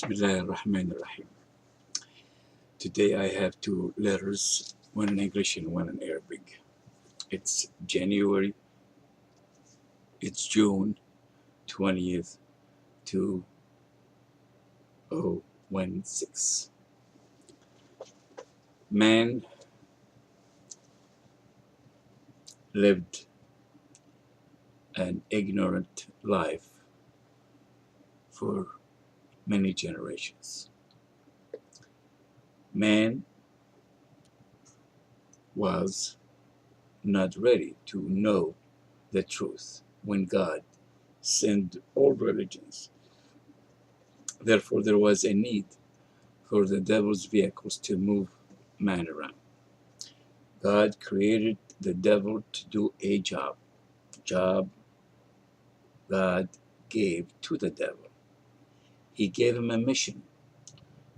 Bismillahirrahmanirrahim. Today I have two letters, one in English and one in Arabic. It's June 20th, 2016. Man lived an ignorant life for many generations. Man was not ready to know the truth when God sent all religions. Therefore, there was a need for the devil's vehicles to move man around. God created the devil to do a job God gave to the devil. He gave him a mission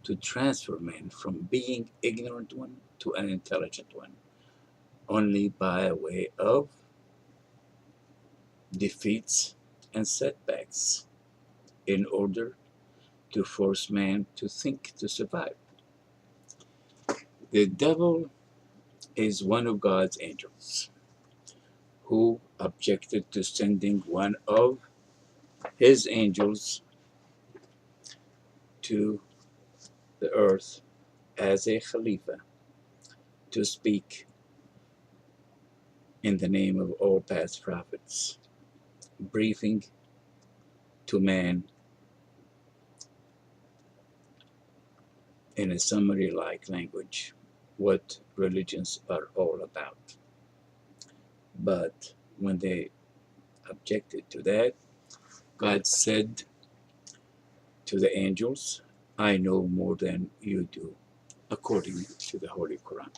to transfer man from being ignorant one to an intelligent one, only by way of defeats and setbacks, in order to force man to think to survive. The devil is one of God's angels who objected to sending one of his angels to the earth as a Khalifa to speak in the name of all past prophets, briefing to man in a summary-like language what religions are all about. But when they objected to that, God said to the angels, I know more than you do, according to the Holy Quran.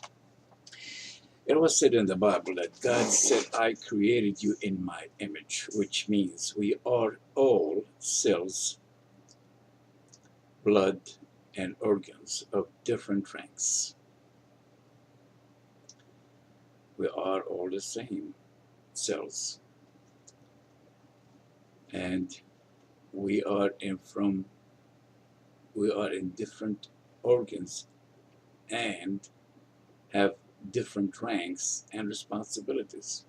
It was said in the Bible that God said, I created you in my image, which means we are all cells, blood, and organs of different ranks. We are all the same cells. And we are in different organs and have different ranks and responsibilities.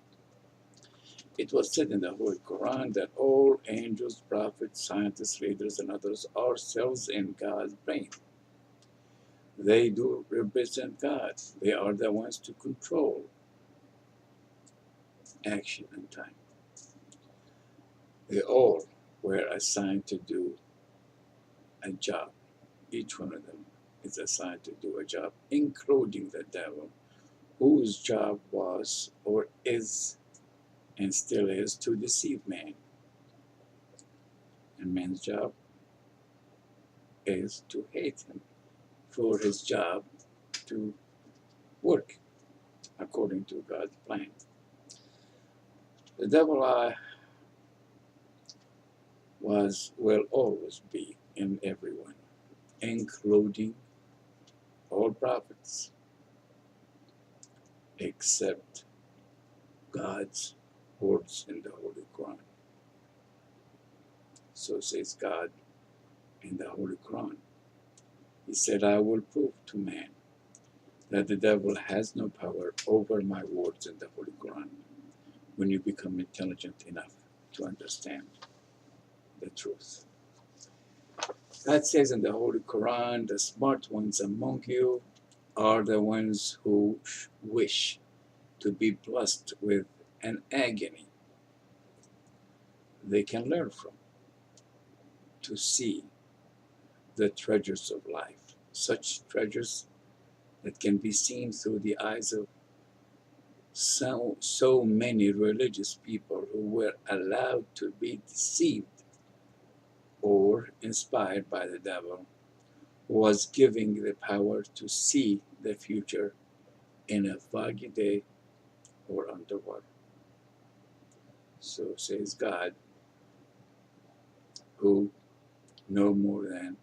It was said in the Holy Quran that all angels, prophets, scientists, leaders, and others are cells in God's brain. They do represent God. They are the ones to control action and time. They all were assigned to do a job. Each one of them is assigned to do a job, including the devil, whose job was or is and still is to deceive man. And man's job is to hate him for his job to work according to God's plan. The devil will always be in everyone, including all prophets, except God's words in the Holy Quran. So says God in the Holy Quran. He said, I will prove to man that the devil has no power over my words in the Holy Quran when you become intelligent enough to understand the truth. God says in the Holy Quran, the smart ones among you are the ones who wish to be blessed with an agony they can learn from, to see the treasures of life, such treasures that can be seen through the eyes of so many religious people who were allowed to be deceived or inspired by the devil, who was giving the power to see the future in a foggy day or underwater. So says God, who know more than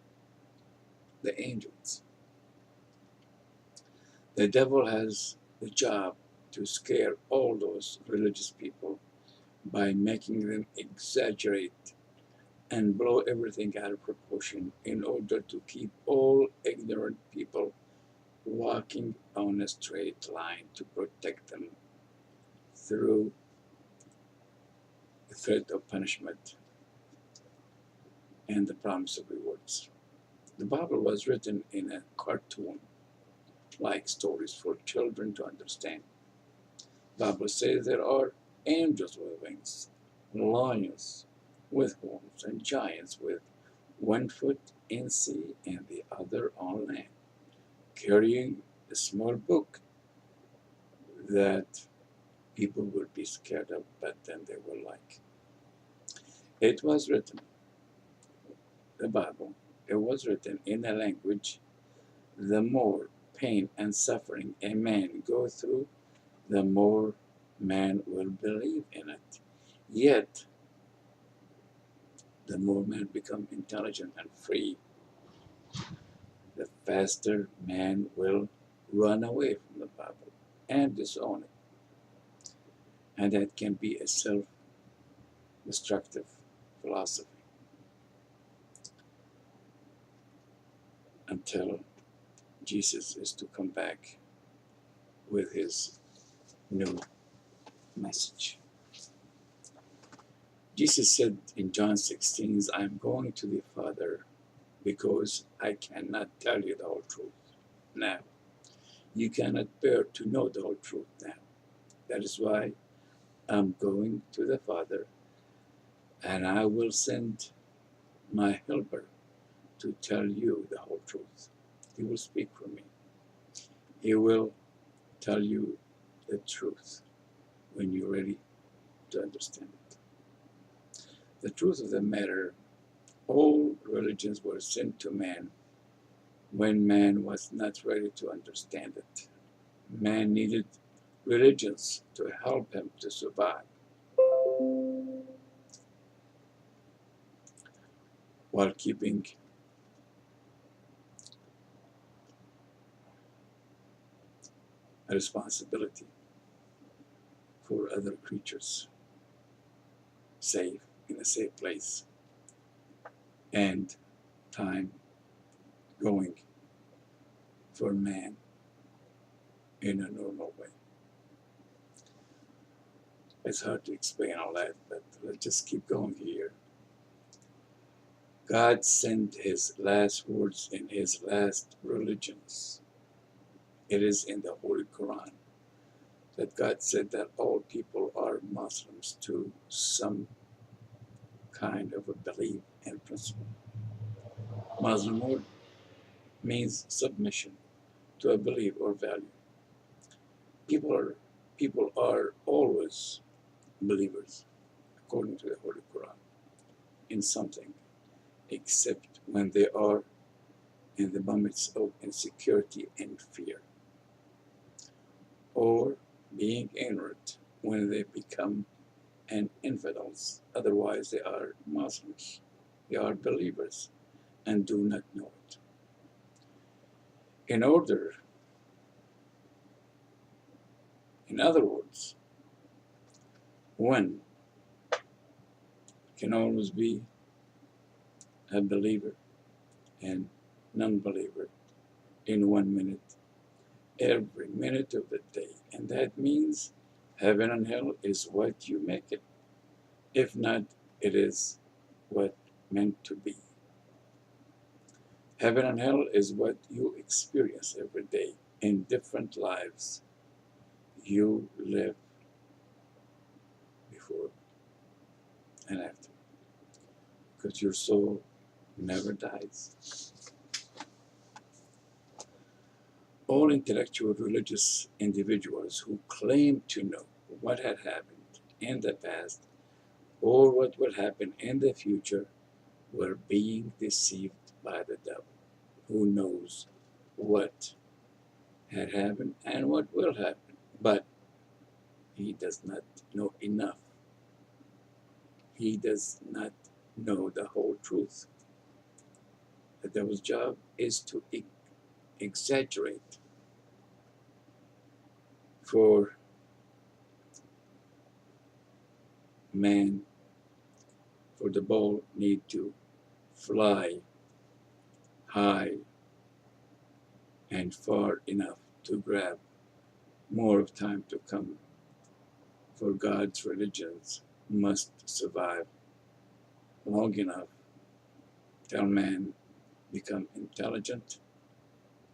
the angels. The devil has the job to scare all those religious people by making them exaggerate and blow everything out of proportion in order to keep all ignorant people walking on a straight line to protect them through the threat of punishment and the promise of rewards. The Bible was written in a cartoon like stories for children to understand. The Bible says there are angels with wings, lions with horns, and giants with one foot in sea and the other on land, carrying a small book that people would be scared of, but then they will like. It was written, the Bible, it was written in a language, the more pain and suffering a man go through, the more man will believe in it. Yet, the more man become intelligent and free, the faster man will run away from the Bible and disown it. And that can be a self-destructive philosophy until Jesus is to come back with his new message. Jesus said in John 16, I'm going to the Father because I cannot tell you the whole truth now. You cannot bear to know the whole truth now. That is why I'm going to the Father, and I will send my helper to tell you the whole truth. He will speak for me. He will tell you the truth when you're ready to understand it. The truth of the matter, all religions were sent to man when man was not ready to understand it. Man needed religions to help him to survive, while keeping a responsibility for other creatures safe, in a safe place, and time going for man in a normal way. It's hard to explain all that, but let's just keep going here. God sent his last words in his last religions. It is in the Holy Quran that God said that all people are Muslims to some kind of a belief and principle. Muslim word means submission to a belief or value. People are always believers, according to the Holy Quran, in something, except when they are in the moments of insecurity and fear, or being ignorant when they become an infidels. Otherwise, they are Muslims. They are believers and do not know it. In other words, one can always be a believer and non-believer in 1 minute, every minute of the day. And that means heaven and hell is what you make it. If not, it is what meant to be. Heaven and hell is what you experience every day in different lives you live before and after, because your soul never dies. All intellectual religious individuals who claim to know what had happened in the past or what will happen in the future were being deceived by the devil, who knows what had happened and what will happen, but he does not know enough. He does not know the whole truth. The devil's job is to exaggerate for for the ball need to fly high and far enough to grab more of time to come, for God's religions must survive long enough till man become intelligent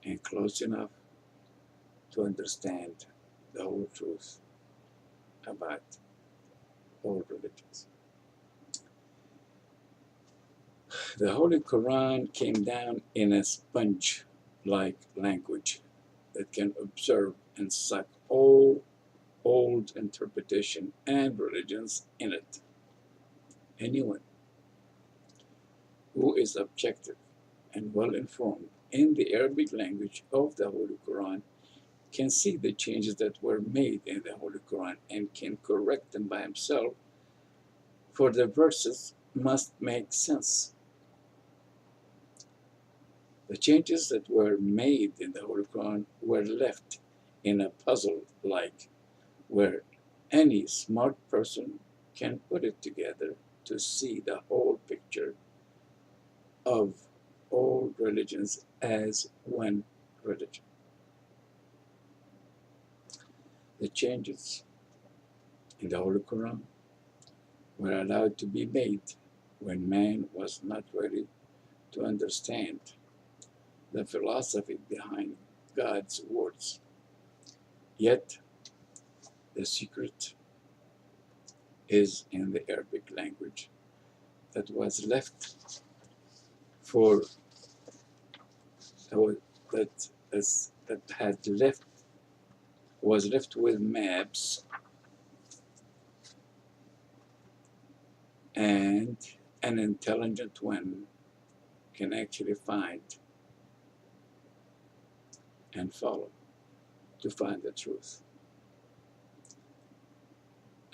and close enough to understand the whole truth about all religions. The Holy Quran came down in a sponge-like language that can absorb and suck all old interpretation and religions in it. Anyone who is objective and well informed in the Arabic language of the Holy Quran can see the changes that were made in the Holy Quran and can correct them by himself, for the verses must make sense. The changes that were made in the Holy Quran were left in a puzzle-like, where any smart person can put it together to see the whole picture of all religions as one religion. The changes in the Holy Quran were allowed to be made when man was not ready to understand the philosophy behind God's words. Yet, the secret is in the Arabic language that was left for that had left was left with maps and an intelligent one can actually find and follow to find the truth.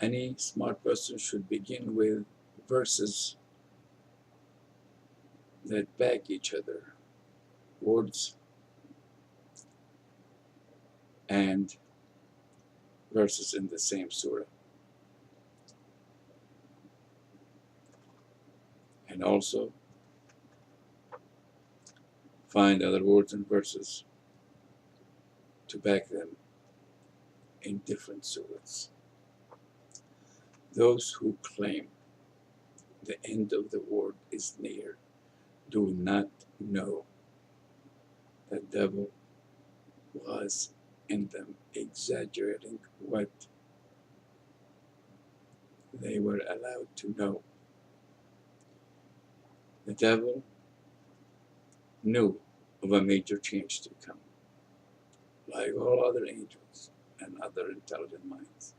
Any smart person should begin with verses that back each other, words and verses in the same surah. And also find other words and verses to back them in different surahs. Those who claim the end of the world is near do not know the devil was in them, exaggerating what they were allowed to know. The devil knew of a major change to come, like all other angels and other intelligent minds,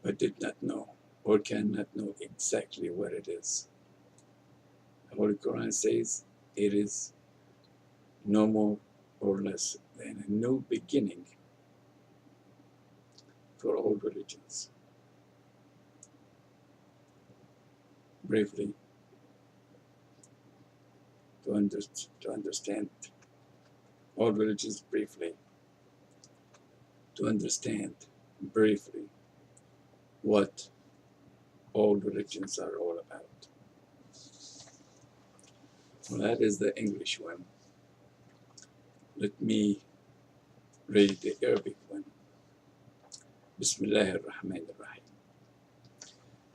but did not know or cannot know exactly what it is. The Holy Quran says it is no more or less than a new beginning for all religions. Briefly, to understand all religions briefly, to understand briefly what all religions are all about. Well, that is the English one. Let me read the Arabic one. Bismillah ar-Rahman ar-Rahim.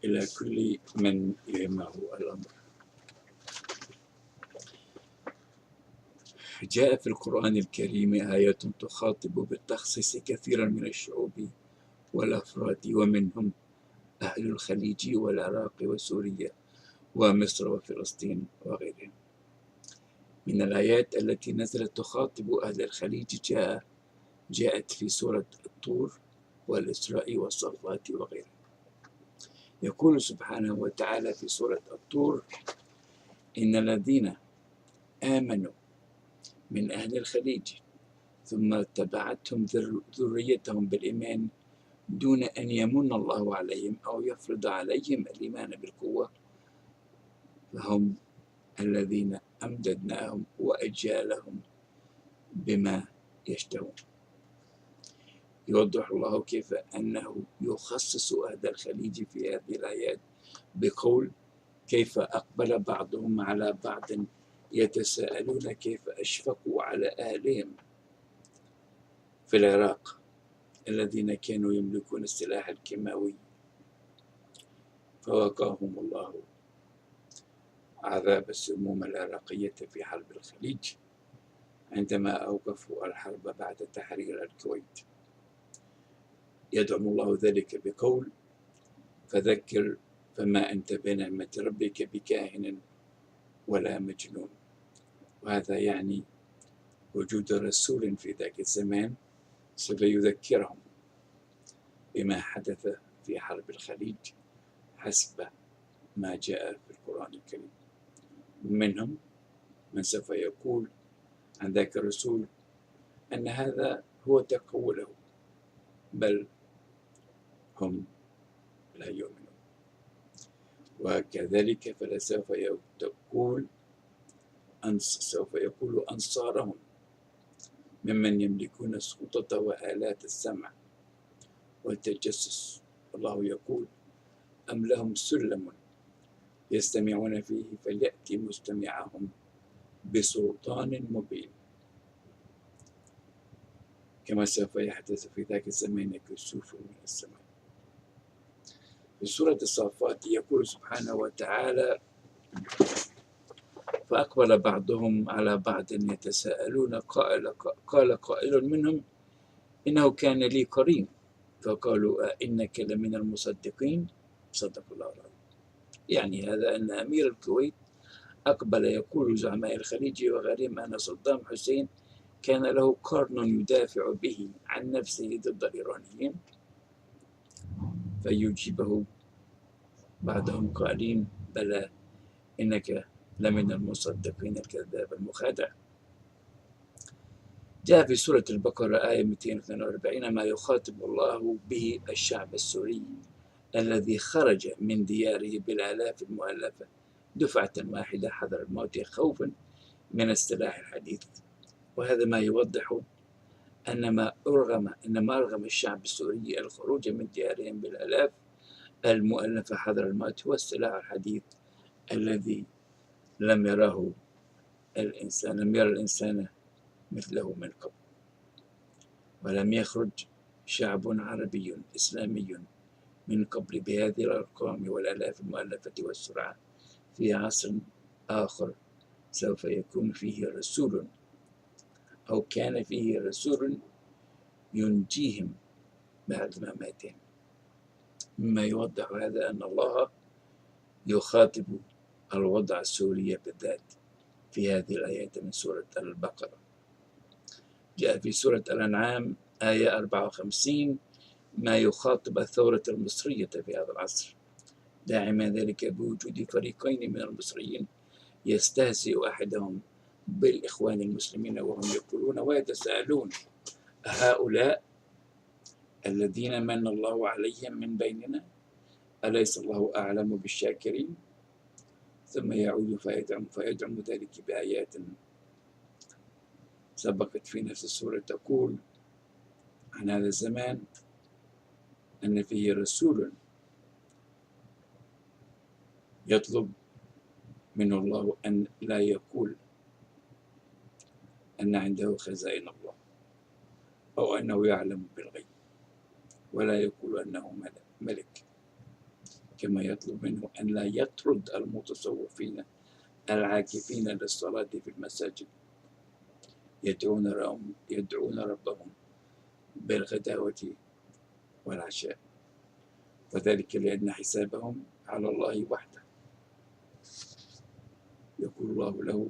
إلى كل من يهمه الأمر. جاء في القرآن الكريم آيات تخاطب بالتخصيص كثيرا من الشعوب والأفراد ومنهم أهل الخليج والعراق وسوريا ومصر وفلسطين وغيرهم. من الآيات التي نزلت تخاطب أهل الخليج جاءت في سورة الطور والإسراء والصفات وغيرها. يقول سبحانه وتعالى في سورة الطور: إن الذين آمنوا من أهل الخليج ثم تبعتهم ذريتهم بالإيمان دون أن يمن الله عليهم أو يفرض عليهم الإيمان بالقوة فهم الذين أمددناهم وأجالهم بما يشتهون. يوضح الله كيف أنه يخصص أهل الخليج في هذه الآيات بقول كيف أقبل بعضهم على بعض يتساءلون كيف أشفقوا على أهلهم في العراق الذين كانوا يملكون السلاح الكيماوي، فوقاهم الله عذاب السموم العراقية في حرب الخليج عندما أوقفوا الحرب بعد تحرير الكويت. يدعم الله ذلك بقول: فذكر فما أنت بنعمة ربك بكاهن ولا مجنون. وهذا يعني وجود رسول في ذاك الزمان سوف يذكرهم بما حدث في حرب الخليج حسب ما جاء في القرآن الكريم. ومنهم من سوف يقول عن ذاك الرسول أن هذا هو تقوله، بل هم لا يؤمنون. وكذلك فلسوف يقول أنصارهم ممن يملكون السلطة وآلات السمع والتجسس. الله يقول: أم لهم سلم يستمعون فيه فليأتي مستمعهم بسلطان مبين. كما سوف يحدث في ذاك الزمان كسوف من السماء. في سورة الصافات يقول سبحانه وتعالى: فأقبل بعضهم على بعض يتساءلون قال قائل منهم إنه كان لي قرين فقالوا أئنك لمن المصدقين. صدق الله العظيم. يعني هذا أن أمير الكويت أقبل يقول زعماء الخليج وغيرهم أن صدام حسين كان له قرن يدافع به عن نفسه ضد الإيرانيين، فيجيبه بعضهم قائلين: بلى إنك لمن المصدقين الكذاب المخادع. جاء في سورة البقرة آية 242 ما يخاطب الله به الشعب السوري الذي خرج من دياره بالآلاف المؤلفة دفعة واحدة حذر الموت خوفا من السلاح الحديث. وهذا ما يوضح أنما أرغم الشعب السوري الخروج من ديارهم بالآلاف المؤلفة حذر الموت هو السلاح الحديث الذي لم يرى الإنسان مثله من قبل. ولم يخرج شعب عربي إسلامي من قبل بهذه الأرقام والآلاف المؤلفة والسرعة في عصر آخر سوف يكون فيه رسول أو كان فيه رسول ينجيهم بعد مماتهم. مما يوضح هذا أن الله يخاطب الوضع السوري بالذات في هذه الآيات من سورة البقرة. جاء في سورة الأنعام آية 54 ما يخاطب الثورة المصرية في هذا العصر، داعما ذلك بوجود فريقين من المصريين يستهزئ أحدهم بالإخوان المسلمين وهم يقولون ويتساءلون: هؤلاء الذين من الله عليهم من بيننا أليس الله أعلم بالشاكرين؟ ثم يعود فيدعم ذلك بآيات سبقت في نفس السورة تقول عن هذا الزمان أن فيه رسول يطلب منه الله أن لا يقول أن عنده خزائن الله أو أنه يعلم بالغيب، ولا يقول أنه ملك، كما يطلب منه أن لا يطرد المتصوفين العاكفين للصلاة في المساجد يدعون ربهم بالغداوة والعشاء، وذلك لأن حسابهم على الله وحده. يقول الله له: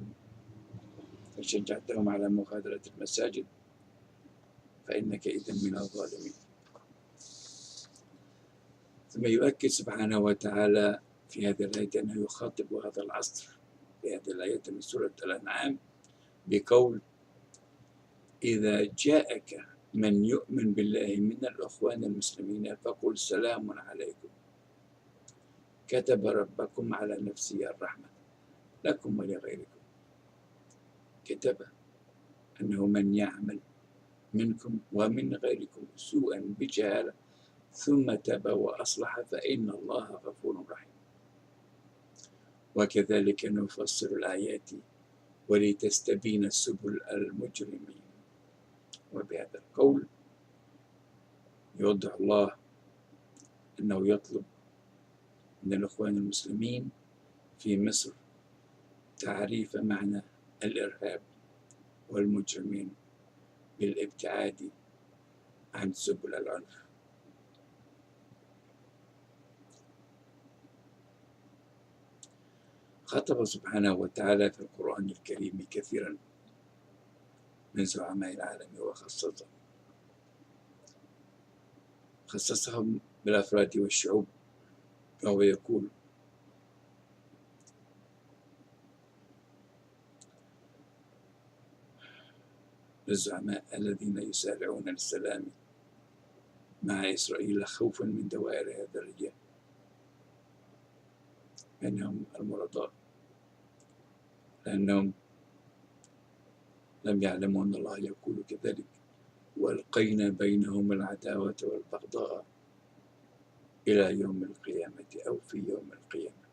فشجعتهم على مغادرة المساجد فإنك إذن من الظالمين. ثم يؤكد سبحانه وتعالى في هذه الآية أنه يخاطب هذا العصر في هذه الآية من سورة الأنعام بقول: إذا جاءك من يؤمن بالله من الأخوان المسلمين فقل سلام عليكم كتب ربكم على نفسه الرحمة لكم ولغيركم. كتب أنه من يعمل منكم ومن غيركم سوءا بجهالة ثم تاب وأصلح فإن الله غفور رحيم. وكذلك نفصل الآيات ولتستبين سبل المجرمين. وبهذا القول يوضح الله أنه يطلب من الإخوان المسلمين في مصر تعريف معنى الإرهاب والمجرمين بالابتعاد عن سبل العنف. خطب سبحانه وتعالى في القرآن الكريم كثيرا من زعماء العالم خصصهم بالأفراد والشعوب، وهو يقول: للزعماء الذين يسارعون للسلام مع إسرائيل خوفا من دوائر هذا الرجال، منهم المرضاء، لأنهم لم يعلموا أن الله يقول كذلك: وألقينا بينهم العداوة والبغضاء إلى يوم القيامة أو في يوم القيامة،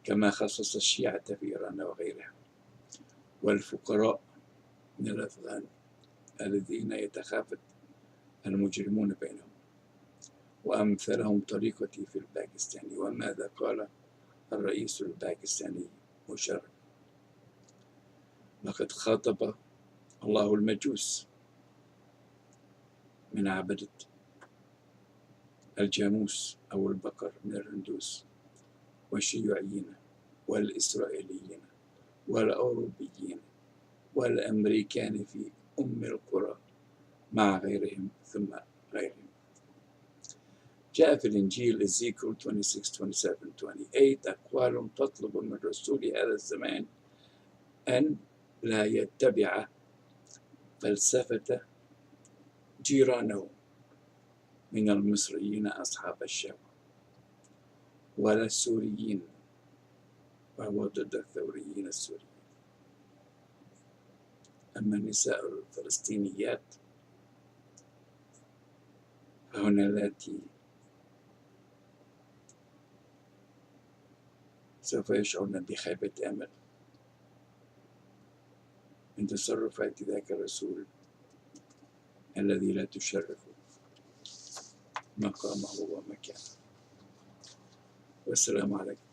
كما خصص الشيعة في إيران وغيرها، والفقراء من الأفغان الذين يتخافت المجرمون بينهم، وأمثلهم طريقتي في الباكستان. وماذا قال الرئيس الباكستاني مشرف؟ لقد خاطب الله المجوس من عبدة الجاموس أو البقر من الهندوس، والشيوعيين والإسرائيليين والأوروبيين والأمريكان في القرى مع غيرهم ثم غيرهم. جاء في الإنجيل إزيكيل 26, 27, 28 أقوال تطلب من رسول هذا الزمان أن لا يتبع فلسفة جيرانه من المصريين أصحاب الشام، ولا السوريين، وهو ضد الثوريين السوريين. أما النساء الفلسطينيات فهن اللاتي سوف يشعرن بخيبة أمل من تصرفات ذاك الرسول الذي لا تشرف مقامه ومكانه. والسلام عليكم.